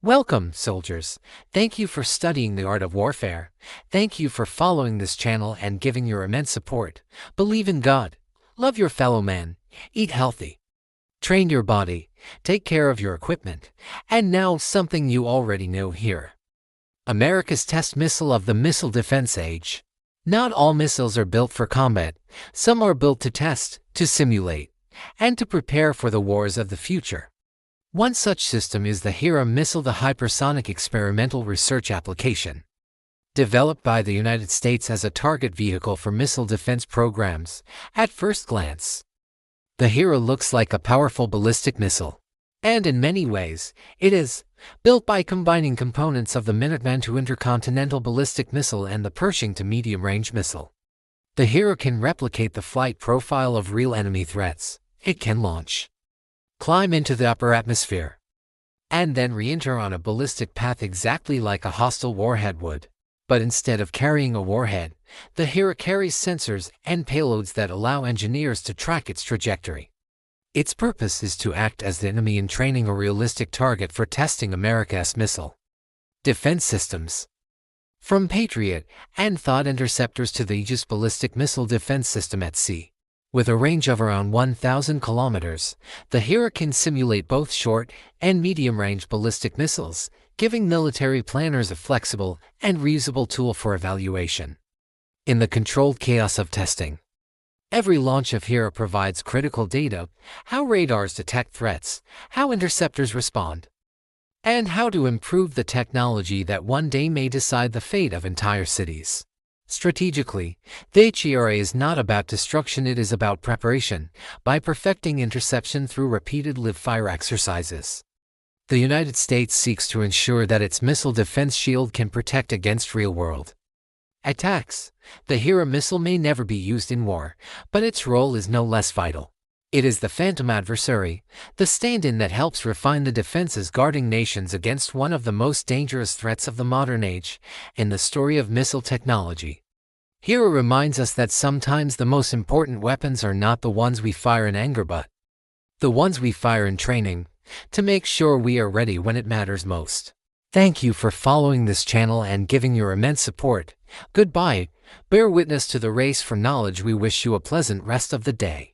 Welcome, soldiers. Thank you for studying the art of warfare. Thank you for following this channel and giving your immense support. Believe in God. Love your fellow man. Eat healthy. Train your body. Take care of your equipment. And now something you already know here. America's test missile of the missile defense age. Not all missiles are built for combat. Some are built to test, to simulate, and to prepare for the wars of the future. One such system is the HERA missile, the Hypersonic experimental research application. Developed by the United States as a target vehicle for missile defense programs, at first glance, the HERA looks like a powerful ballistic missile. And in many ways, it is, built by combining components of the Minuteman II intercontinental ballistic missile and the Pershing II medium-range missile. The HERA can replicate the flight profile of real enemy threats. It can launch, climb into the upper atmosphere, and then re-enter on a ballistic path exactly like a hostile warhead would. But instead of carrying a warhead, the HERA carries sensors and payloads that allow engineers to track its trajectory. Its purpose is to act as the enemy in training a realistic target for testing America's missile defense systems. From Patriot and THAAD interceptors to the Aegis Ballistic Missile Defense system at sea. With a range of around 1,000 kilometers, the HERA can simulate both short and medium-range ballistic missiles, giving military planners a flexible and reusable tool for evaluation. In the controlled chaos of testing, every launch of HERA provides critical data: how radars detect threats, how interceptors respond, and how to improve the technology that one day may decide the fate of entire cities. Strategically, the HERA is not about destruction, it is about preparation, by perfecting interception through repeated live-fire exercises. The United States seeks to ensure that its missile defense shield can protect against real-world attacks. The HERA missile may never be used in war, but its role is no less vital. It is the phantom adversary, the stand-in that helps refine the defenses guarding nations against one of the most dangerous threats of the modern age. In the story of missile technology, HERA reminds us that sometimes the most important weapons are not the ones we fire in anger but the ones we fire in training, to make sure we are ready when it matters most. Thank you for following this channel and giving your immense support. Goodbye. Bear witness to the race for knowledge. We wish you a pleasant rest of the day.